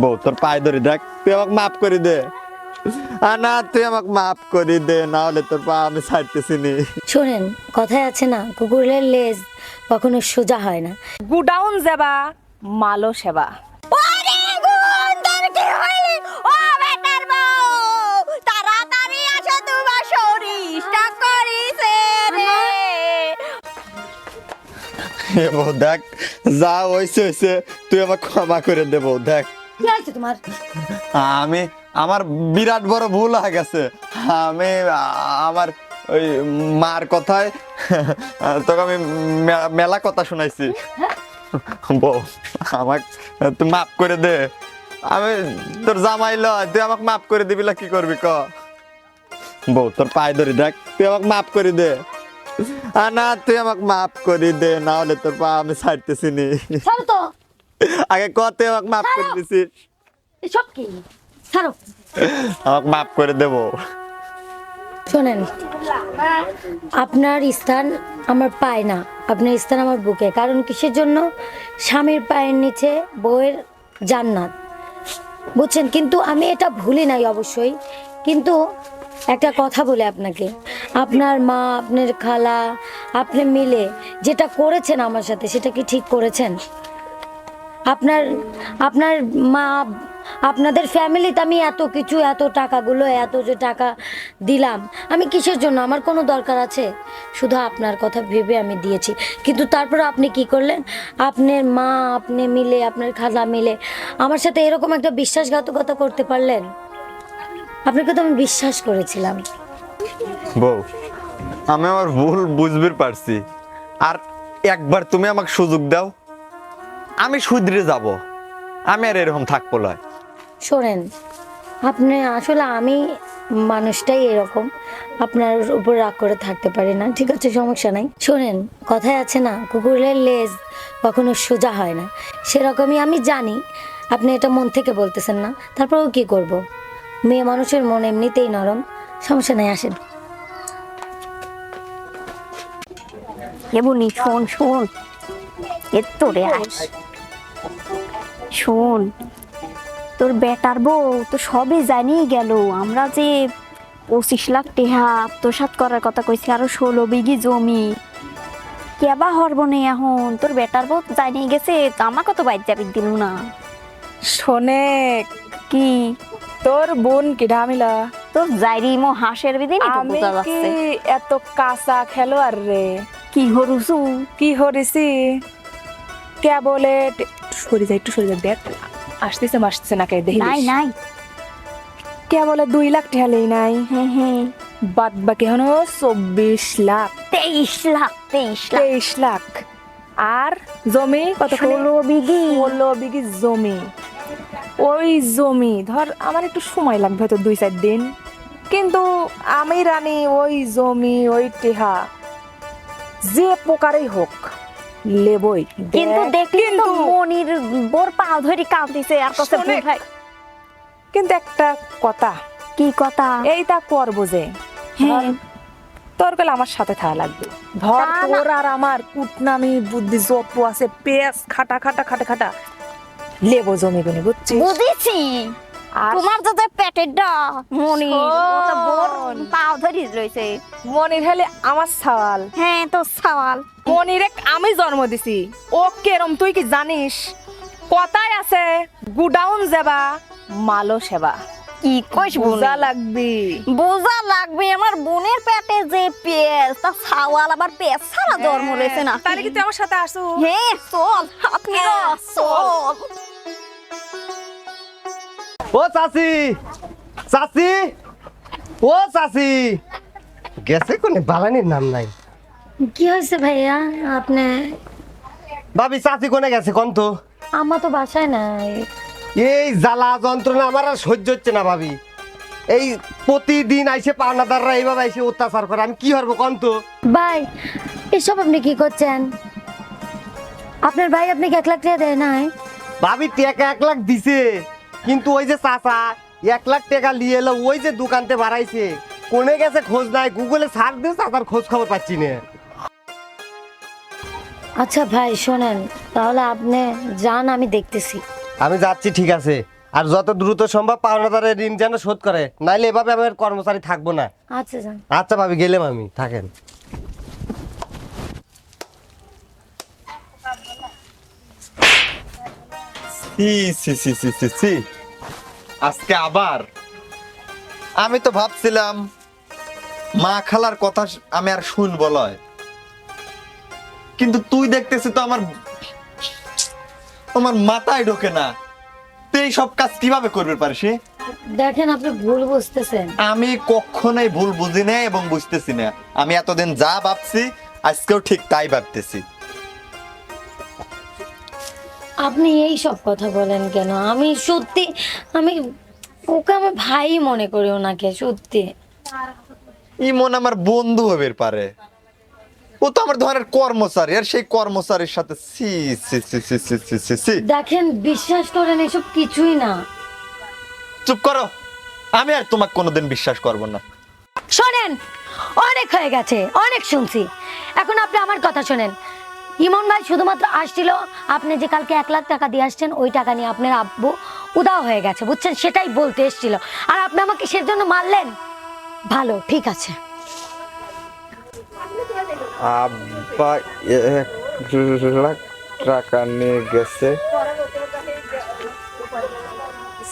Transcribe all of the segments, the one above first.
বউ তোর পায়ে ধরে দেখ, তুই আমাকে মাফ করে দে। না তুই আমাকে মাফ করে দে, না হলে তোর পা আমি ছাড়তেছি নি। শোনেন, কথায় আছে না, কুকুরের লেজ কখনো সোজা হয় না। গুডাউন যাবা মালো সেবা। বউ দেখ, যা হয়েছে হয়েছে, তুই আমাকে ক্ষমা করে দে বউ। দেখ কি হয়েছে তোমার? আমার বিরাট বড় ভুল হয়ে গেছে। আমি আমার ওই মার কথায় তোকে আমি মেলা কথা শুনাইছি। বউ আমাকে তুই মাফ করে দে। আমি তোর জামাই লয়, তুই আমাকে মাফ করে দিবি, কি করবি ক? বউ তোর পায়ে ধরে দেখ, তুই আমাকে মাফ করে দে। না তুই আমাকে মাফ করে দে, না হলে তোর পা আমি ছাড়তেছি নি। ছাড়ো তো। আগে কত আমাকে মাফ করে দিছিস? এসব কি? ছাড়ো। আমাকে মাফ করে দেবো। শোনেন, আপনার স্থান আমার পায়ে না, আপনার স্থান আমার বুকে। কারণ কিসের জন্য? স্বামীর পায়ের নিচে বউয়ের জান্নাত, বুঝছেন? কিন্তু আমি এটা ভুলি নাই অবশ্যই। কিন্তু একটা কথা বলে আপনাকে, আপনার মা, আপনার খালা, আপনি মিলে যেটা করেছেন আমার সাথে, সেটা কি ঠিক করেছেন? আপনার আপনার মা, আপনাদের ফ্যামিলিতে আমি এত কিছু, এত টাকাগুলো, এত যে টাকা দিলাম, আমি কিসের জন্য? আমার কোনো দরকার আছে? শুধু আপনার কথা ভেবে আমি দিয়েছি। কিন্তু তারপর আপনি কি করলেন? আপনার মা, আপনি মিলে, আপনার খালা মিলে আমার সাথে এরকম একটা বিশ্বাসঘাতকতা করতে পারলেন? আপনাকে তো আমি বিশ্বাস করেছিলাম। বউ আমি আমার ভুল বুঝতে পারছি, আর একবার তুমি আমাকে সুযোগ দাও, আমি শুধরে যাব। আমি আর এরকম থাকবো না। শোনেন, আপনি আসলে, আমি মানুষটাই এরকম, আপনার উপর রাগ করে থাকতে পারি না। ঠিক আছে, সমস্যা নাই। শোনেন, কথায় আছে না, কুকুরের লেজ কখনো সোজা হয় না। সেরকমই আমি জানি আপনি এটা মন থেকে বলতেছেন না, তারপরেও কি করব? মেয়ে মানুষের মন এমনিতেই নরম। সমস্যা নাই, আসেন। এবনি শোন শোন, এত রে আস শোন, তোর বেটার বউ তো সবে জানিয়ে গেল আমরা যে 25 লাখ টেহা আত্মসাৎ করার কথা কইছি, আরো 16 বিঘি জমি কেবা হরবনে। এখন তোর বেটার বউ জানিয়ে গেছে, আমাকে তো বাইর যাবি দিল না। শোনে কি তোর বোন কি ঢামিলা? তোর যাইরি মো হাঁসের বিদিনই তো আমি বোঝা কি যাচ্ছে। এত কাঁচা খেলোয়াড় রে? কি হরুসু? কি হরিছি কে বলে? সরে যাই, একটু সরে যাই, দেখ আসতেছে মাসতেছে না কে দেখি। নাই নাই। কে বলে 2 লাখ ঠেলেই নাই? হ্যাঁ হ্যাঁ, বাদ বাকি হলো 24 লাখ। 23 লাখ 23 লাখ 23 লাখ। আর জমি কত? 16 বিঘি। 16 বিঘি জমি। ওই জমি ধর আমার একটু সময় লাগবে, হয়তো 2-4 দিন, কিন্তু আমি রানী ওই জমি, ওই টেহা যে প্রকারেই হোক লেবই। কিন্তু দেখ, দেখলি তো কিন্তু মনির বোর পা ধরে কাঁদতেছে আর কত শোনে, ভাই। কিন্তু একটা কথা, কি কথা? এইটা করবো যে, হ্যাঁ, তোর গেলে আমার সাথে থাকা লাগবে। ধর তা না। তোর আর আমার কুটনামি বুদ্ধি যত আছে, পেঁয়াজ খাটা খাটা খাটা খাটা লেবো জমি গুনি, বুঝছিস? বুঝেছি। আর তোমার যাতে পেটের ডা মনি শোন। ওটা বোর পা ধরে রইছে। মনির হলে আমার সওয়াল। হ্যাঁ তো সওয়াল। মনিরে আমি জন্ম দিছি, ও কেরম তুই কি জানিস? কথায় আছে গুডাউন যাবা মালো সেবা। কি কইস বুঝা বুঝা লাগবি। বোঝা লাগবে। আমার বোনের পেটে যে পেঁয়াজ, তা সওয়াল আবার পেঁয়াজ ছাড়া জন্ম রয়েছে না। তাহলে কি তুই আমার সাথে আসু? হ্যাঁ চল, আপনি চল। ও চাচি, চাচি, ও চাচি, গেছে কোনে? বালানির নাম নাই। কি হয়েছে ভাইয়া? আপনি? ভাবি চাচি কোনে গেছে কোন তো? আমার তো বাসায় নাই। এই জ্বালা যন্ত্রণা আমার আর সহ্য হচ্ছে না ভাবি। এই প্রতিদিন আইসে পাওনাদাররা এইভাবে আইসে অত্যাচার করে, আমি কি করবো কোন তো? ভাই, এসব আপনি কি করছেন? আপনার ভাই আপনাকে 1 লাখ টাকা দেয় নাই? ভাবি টাকা 1 লাখ দিছে, কিন্তু ওই যে চাচা 1 লাখ টাকা নিয়ে এলো, ওই যে দোকানতে বাড়াইছে, কোনে গেছে খোঁজ নাই। গুগলে সার্চ দিয়ে চাচার খোঁজ খবর পাচ্ছি না। আচ্ছা ভাই শোনেন, তাহলে আপনি যান, আমি দেখতেছি। আমি যাচ্ছি, ঠিক আছে। আর যত দ্রুত সম্ভব পাওনাদারের ঋণ যেন শোধ করে, নাইলে এভাবে আমার কর্মচারী থাকবো না। আচ্ছা যান। আচ্ছা ভাবি, গেলাম আমি, থাকেন। সি সি সি সি সি সি আজকে আবার আমি তো ভাবছিলাম মা খালার কথা আমি আর শুনবো লয়, কিন্তু তুই দেখতেছিস তো আমার আমার মাথায় ঢোকে না, তুই এই সব কাজ কিভাবে করবে পারিস? দেখেন আপনি ভুল বুঝতেছেন। আমি কখনোই ভুল বুঝি না এবং বুঝতেছি না। আমি এতদিন যা ভাবছি আজকেও ঠিক তাই ভাবতেছি। আপনি এই সব কথা বলেন কেন? আমি সত্যি আমি ওকে আমার ভাই মনে করি, ওনাকে সত্যি। ইমন আমার বন্ধু হবে পারে, ও তো আমার ধরনের কর্মচারী, আর সেই কর্মচারীর সাথে সি সি সি সি সি সি সি সি। দেখেন বিশ্বাস করেন এসব কিছুই না। চুপ করো, আমি আর তোমাকে কোনোদিন বিশ্বাস করব না। শোনেন, অনেক হয়ে গেছে, অনেক শুনছি, এখন আপনি আমার কথা শোনেন। ইমন ভাই শুধুমাত্র আসছিল, আপনি যে কালকে 1 লাখ টাকা দিয়ে আসছেন ওই টাকা নিয়ে আপনার আব্বু উদাও হয়ে গেছে, বুঝছেন? সেটাই বলতে এসেছিল, আর আপনি আমাকে সেজন্য মারলেন। ভালো, ঠিক আছে। আব্বা 1 লাখ টাকা নিয়ে গেছে,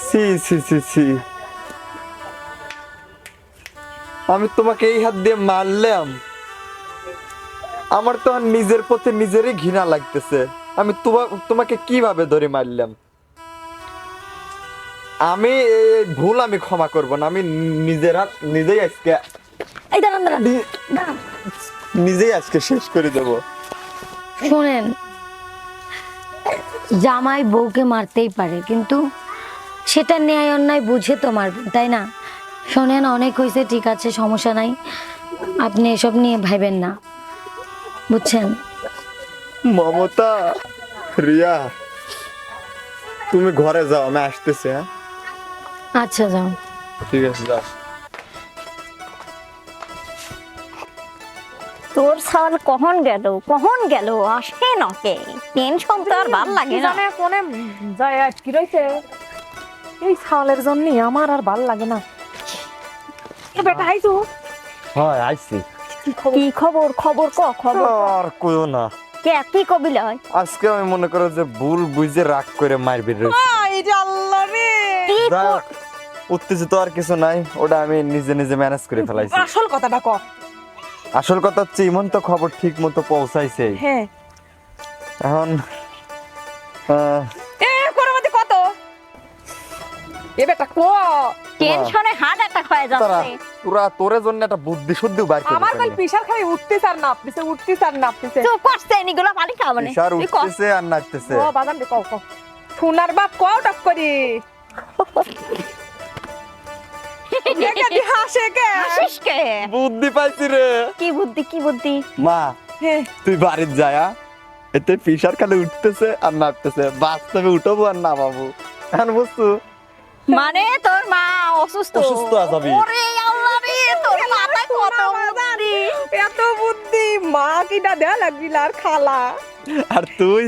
সি সি সি সি। আমি তোমাকে এই হাত দিয়ে মারলাম, আমার তো আর নিজের প্রতি নিজেরই ঘৃণা লাগতেছে। আমি তোমাকে কিভাবে ধরে মারলাম? আমি এই ভুল আমি ক্ষমা করব না। আমি নিজের হাত নিজেই আজকে এই দাঁড়ান দাঁড়ান দাঁড়ান। নিজেই আজকে শেষ করে দেব। শোনেন, জামাই বউকে মারতেই পারে, কিন্তু সেটা ন্যায় অন্যায় বুঝে তো মারবেন, তাই না? শোনেন, অনেক হয়েছে, ঠিক আছে, সমস্যা নাই, আপনি এসব নিয়ে ভাইবেন না, বুঝছেন? মমতা, রিয়া, তুমি ঘরে যাও, আমি আসতেছি। হ্যাঁ আচ্ছা যাও। ঠিক আছে, যাও। তোর সাল কখন গেল আসে নকে, টেনশন তো আর ভাল লাগে না। জানে কোনে যায় আটকি রইছে, এই সালের জন্য আমার আর ভাল লাগে না। এ বেটা আইছো? হয়, আইছি। কি খবর? খবর খবর আর কইও না, কে কি কবিল হয়? আজকে আমি মনে করো যে ভুল বুঝে রাগ করে মারবি রে। এই যে আল্লাহ রে, কি যাই হোক, উত্তেজিত আর কিছু নাই, ওটা আমি নিজে নিজে ম্যানেজ করে ফেলাইছি। আসল কথাটা ক। আসল কথা হচ্ছে ইমন তো খবর ঠিক মতো পৌঁছাইছে। হ্যাঁ, এখন এ করমাতি কত? এ বেটা ক। টেনশনে হার্ট অ্যাটাক হয়ে তারা যাচ্ছে। পুরা তোরে জন্য একটা বুদ্ধি শুদ্ধি বাইর করে আমার কাল পিসার খাই উঠতেছ আর নাপতেছে, উঠতেছ আর নাপতেছে। চুপ করছে, এনিগুলো পানি খাবো না। ইশার তুই ক। উঠতেছে আর নাচতেছে। ও বাদাম দে, কও কও। সোনার বাপ কও টক করি। দেখে দি হাসে কে? হাসিস কে? বুদ্ধি পাইছি রে। কি বুদ্ধি? মা, হে, তুই বাড়ির যায়া, এতে পিসার খালি উঠতেছে আর নাচতেছে, বাস্তবে উঠবো আর নামাবো। এখন বুঝছো? মানে তোর মা অসুস্থ? অসুস্থ আসাবি। ওরে আল্লাহ রে, তোর মাথায় কত বুদ্ধি। এত বুদ্ধি, মা কিটা দেয়া লাগবিল আর খালা। আর তুই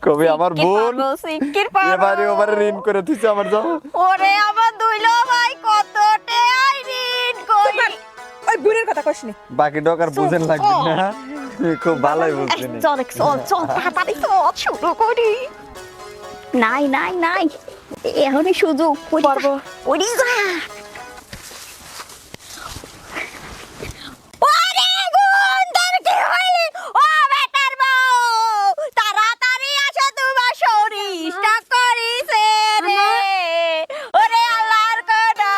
কবি আমার বোন, সিকির পারো। এবারে ওবারে ঋণ করে দিছে আমার যাও। ওরে আমার দুইলো ভাই কত টেআই ঋণ করি। ওই বুড়ির কথা কইস নি। বাকি ডকার বুঝেন লাগবে না, তুই খুব ভালোই বুঝছিস। চল তাড়াতাড়ি চল, শুরু করি। নাই এখনই সুযোগ। পারবো। ওরি যা। ওরে বোন, তোর কি হইলি? ও বেটার বউ, তাড়াতাড়ি আসো, তোমার শরীরটা করিছে রে। ওরে আল্লাহর কোনা,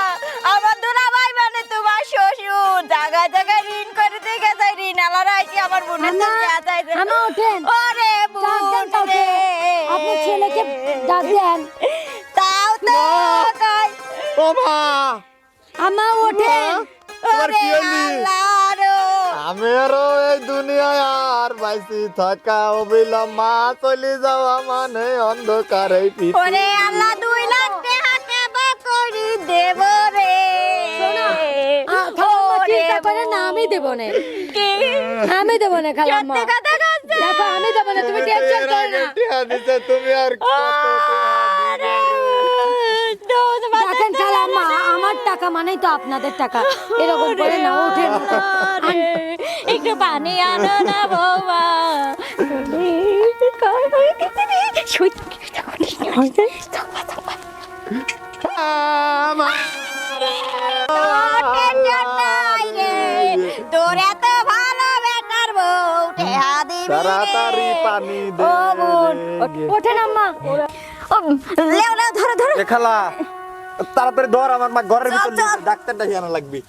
আমার দুলাভাই মানে তোমার শ্বশুর জায়গা ঋণ করে দিয়ে গেছে, ঋণ আলাদা কি আমার বোনের থেকে আদায়। আমা ওঠেন, ওরে বোন রে, আপনার ছেলেকে ডাক দেন। তাও তো কই। ও মা, আমা ওঠেন। তোমার কি ওরে হইলি? আল্লাহ রো। আমিরও এই দুনিয়ায় আর বাইসি থাকা অবিলম্ব, মা চলে যাওয়া মানে অন্ধকারে পৃথিবী। ওরে আল্লাহ 2 লাখ টাকা কেবা করি দেব রে। চিন্তা করে না, আমি দেবো না, কি? আমি দেবো না খালাম্মা। সত্যি কথা কইছে? দেখো আমি দেবো না, তুমি টেনশন করো না। তুমি আর কত টাকা দিবে রে? টাকা মানেই তো আপনাদের টাকা, এরকম করে না ওঠেন। একটু পানি আনো না বৌমা। তোর এত ভালো বেটার বউ টেহা দিবি তাড়াতাড়ি পানি দে ওঠেন আম্মা। লেও লেও ধরো ধরো এ খালা তাড়াতাড়ি ধর, আমার মা ঘরের চল, ভিতর চল। ডাক্তারটা আনা লাগবে।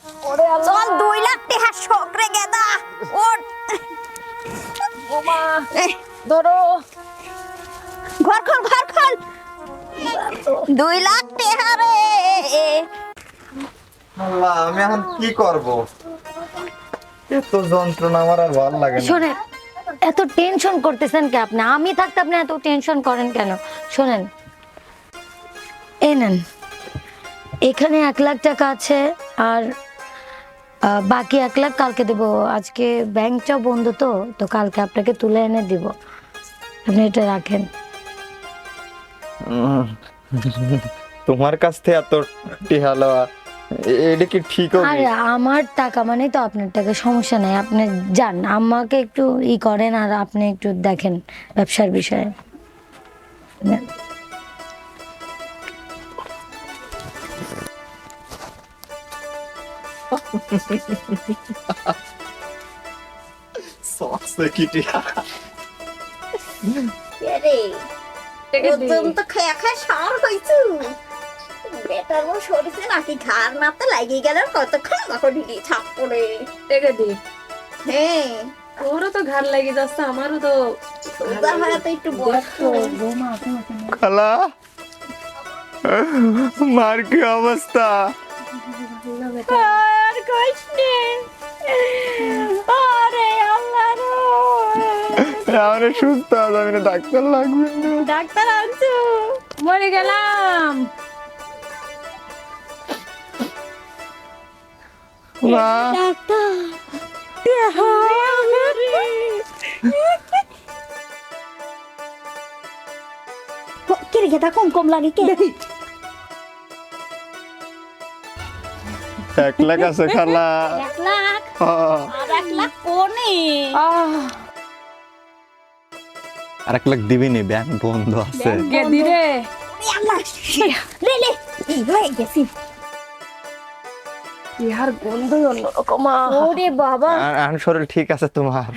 চল 2 লাখ টেহা শোকরে গেদা ওঠ ওমা এই, ধরো ঘর খোল ঘর খোল 2 লাখ টেহা রে। আল্লাহ, আমি এখন কি করব? এত যন্ত্রণা আমার আর ভালো লাগে না। শোনেন, এত টেনশন করতেছেন কি আপনি? আমি থাকতে আপনি এত টেনশন করেন কেন? শোনেন, এই নেন, এখানে 1 লাখ টাকা আছে, আর বাকি 1 লাখ কালকে দেবো। আজকে ব্যাংকটা বন্ধ, তো কালকে আপনাকে তুলে এনে দিব। আপনি এটা রাখেন। তোমার কাছ থেকে এত টিহা লওয়া, এটা কি ঠিক হবে? আরে আমার টাকা মানে তো আপনার টাকা, সমস্যা নাই। আপনি যান, আমাকে একটু করেন, আর আপনি একটু দেখেন ব্যবসার বিষয়ে। নেন। সক্সে কি টিহা? রে ওজন তো খেয়া খেয়া সার হইছু বেটার বউ শরীরে নাকি ঘাড় মারতে লাগি গেল কতক্ষণ আমাকে ঢিলি ছাপ পড়ে। টেকে দি। হ্যাঁ তোরও তো ঘাড় লেগে যাচ্ছে, আমারও তো সোজা হয়ে তো একটু বসো। খালা, মার কি অবস্থা? আর কইস নে আরে আল্লাহ রে আমার সুস্থ হবে না, ডাক্তার লাগবে না। ডাক্তার আনছো মরে গেলাম। মা, ডাক্তার কি রে গেদা কম কম লাগে কে 1 লাখ আছে খালা। 1 লাখ হ্যাঁ। আর 1 লাখ কোনে আর 1 লাখ দিবি নি, ব্যাংক বন্ধ আছে। কে দিরে আল্লাহ লে লে এই হয়ে গেছি ইহার গন্ধই অন্যরকম। ওরে বাবা আর শরীর ঠিক আছে তোমার?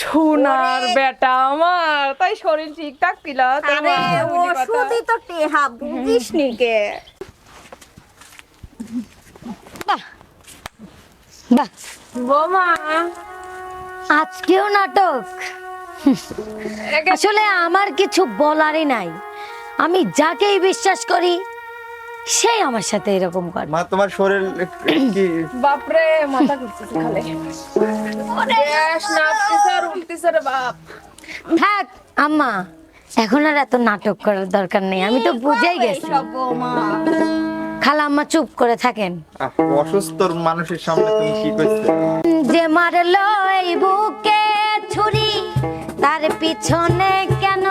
সোনার বেটা আমার, তাই শরীর ঠিকঠাক ছিল। আরে ওষুধই তো টেহা বুঝিস নি কে বাহ, বোমা আজকেও নাটক। আসলে আমার কিছু বলারই নাই। আমি যাকেই বিশ্বাস করি সেই আমার সাথে এরকম করে। মা, তোমার শরীর কি? বাপরে মাথা ঘুরতেছে খালি। গ্যাস নাপতেছে আর উল্টিছে রে বাপ। থাক আম্মা, এখন আর এত নাটক করার দরকার নেই, আমি তো বুঝেই গেছি। খালা আম্মা চুপ করে থাকেন। অসুস্থ মানুষের সামনে তুমি কি করছো? যে মারলো এই বুকে ছুরি, তার পিছনে কেন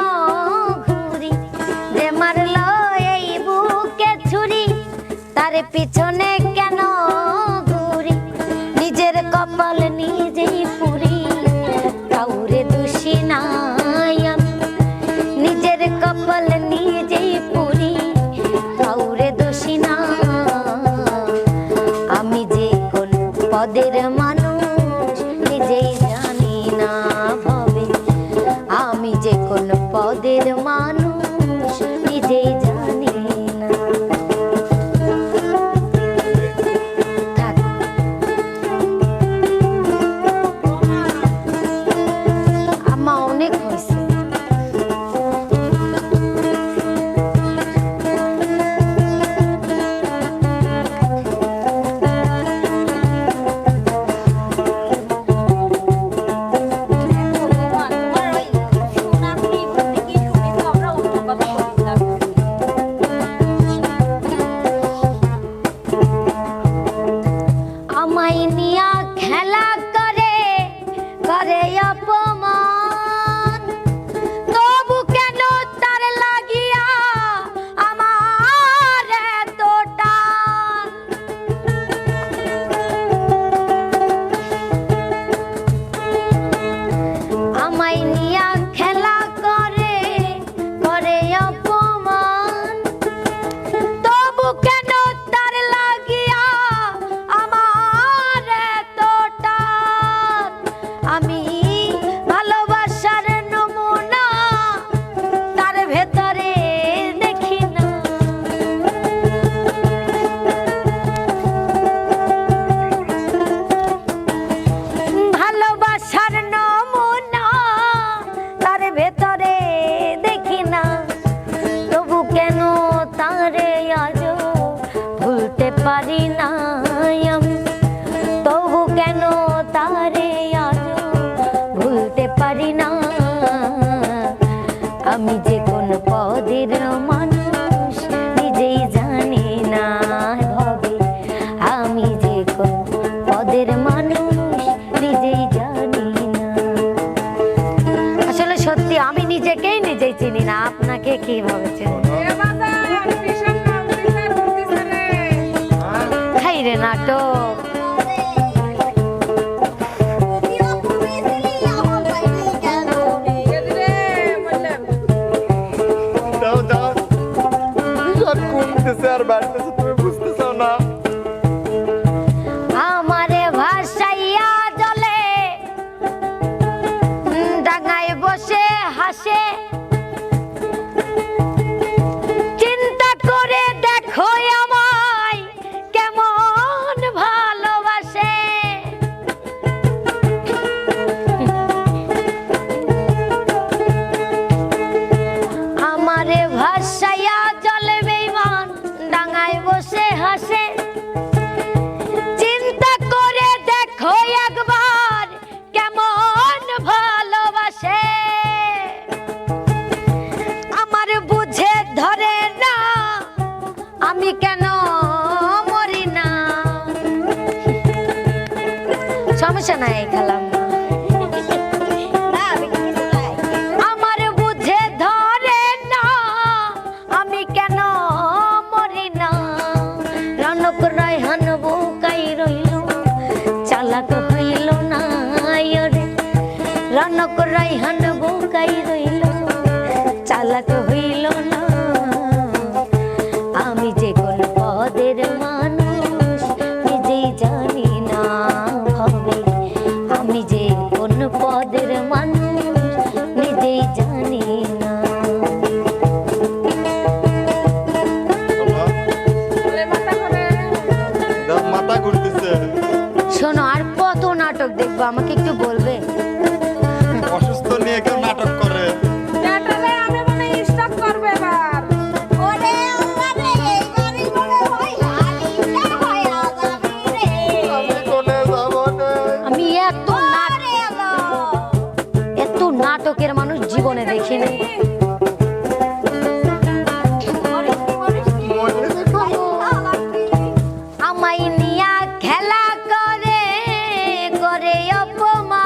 ঘুরি? যে মারলো এই বুকে ছুরি, তার পিছনে কেন ঘুরি? নিজের কপাল নিজেই পুরি, কাউরে দোষী নাই আমি। নিজের কপাল নিজেই পুরি, কাউরে দোষী না। আমি যে কোন পদের মানুষ নিজেই জানি না ভাবে। আমি যে কোন পদের মানুষ নিজেই জানি না। তারে আজও ভুলতে পারি না আমি, তবু কেন তারে আজও ভুলতে পারি না। আমি যে কোন পদের মানুষ নিজেই জানি না ভবে, আমি যে কোন পদের মানুষ নিজেই জানি না। আসলে সত্যি আমি নিজেকেই নিজেই চিনি না, আপনাকে কিভাবে চিনি? খাই রে নাটক। দাও দাও বিরাট কমতেছে আর বাড়তেছে, তুমি বুঝতেছো না? আমারে ভাসাইয়া জলে ডাঙায় বসে হাসে, চিন্তা করে দেখো আমায় কেমন ভালোবাসে। আমারে ভাসাইয়া জলে বেঈমান ডাঙায় বসে হাসে, চিন্তা করে দেখো একবার কেমন ভালোবাসে। আমার বুঝে ধরে না আমি কেন মরি না। সমস্যা নাই, খেলাম না। আমার বুঝে ধরে না আমি কেন মরি না। রনক রায়হান বুকাই রইল, চালাক হইল না রে। রনক রায়হান বুকাই রইল, চালাক হইল না। আমি যে কোন পদের মানুষ নিজেই জানি না ভাবে, আমি যে কোন পদের মানুষ নিজেই জানি না। দাও, মাথা ঘুরতেছে। শোনো, আর কত নাটক দেখবো, আমাকে একটু বলবে? অসুস্থ নিয়ে কেউ নাটক করে? আমি কোনে যাবো না? আমি এত নাটকের মানুষ জীবনে দেখিনি। আমায় নিয়া খেলা করে করে অপমান।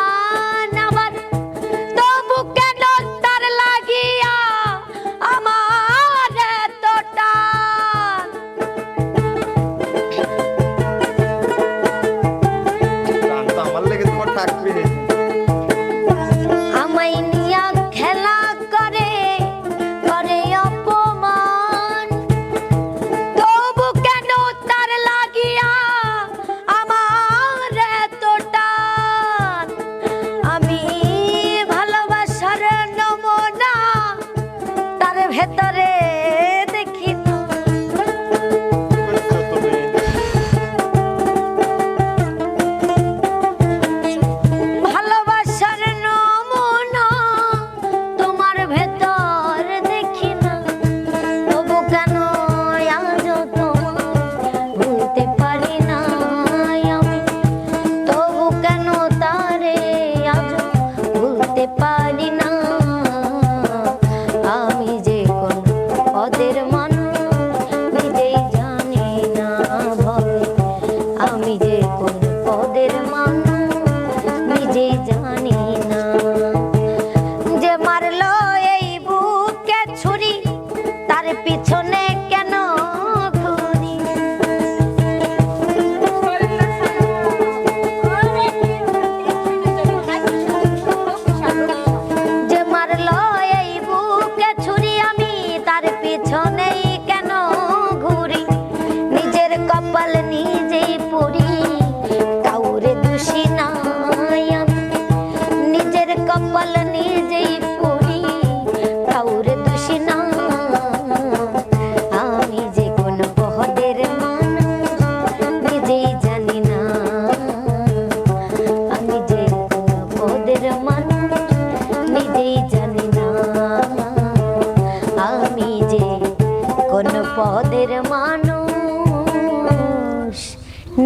বিপদের মানুষ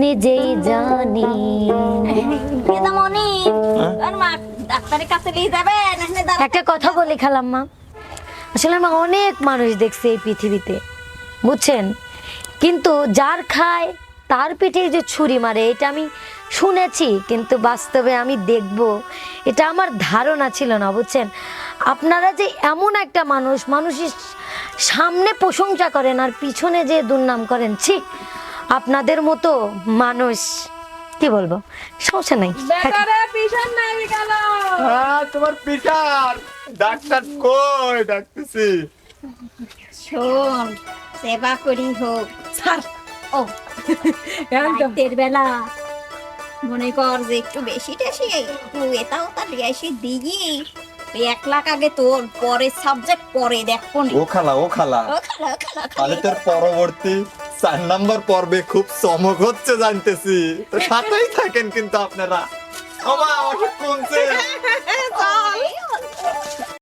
নিজেই জানি। দিদামণি আর মা ডাক্তারের কাছে নিয়ে যাবে নাহলে একটা কথা বলি খালাম্মা, আসলে আমি অনেক মানুষ দেখছি এই পৃথিবীতে, বুঝছেন, কিন্তু যার খায় তার পিঠে যে ছুরি মারে এটা আমি শুনেছি, কিন্তু বাস্তবে আমি দেখব এটা আমার ধারণা ছিল না, বুঝছেন। আপনারা যে এমন একটা মানুষ, মানুষের সামনে প্রশংসা করেন আর পিছনে যে দুর্নাম করেন, ছি, আপনাদের মতো মানুষ কি বলবো, সমস্যা নাই। বেটারে পিছন নাই গেল। হ্যাঁ তোমার পিঠার ডাক্তার কই? ডাকতেছি। শোন সেবা করি হোক স্যার ও এখন তো রাতের বেলা মনে কর যে একটু বেশি টেশি তুই এটাও তা বেশি দিগি 1 লাখ আগে তোর পরে সাবজেক্ট পরে দেখ কোনে ও খালা ও খালা, ও খালা খালা তাহলে তোর পরবর্তী 4 নাম্বার পর্বে খুব চমক হচ্ছে জানতেছি, তো সাথেই থাকেন কিন্তু আপনারা। ও মা, ওষুধ কমছে।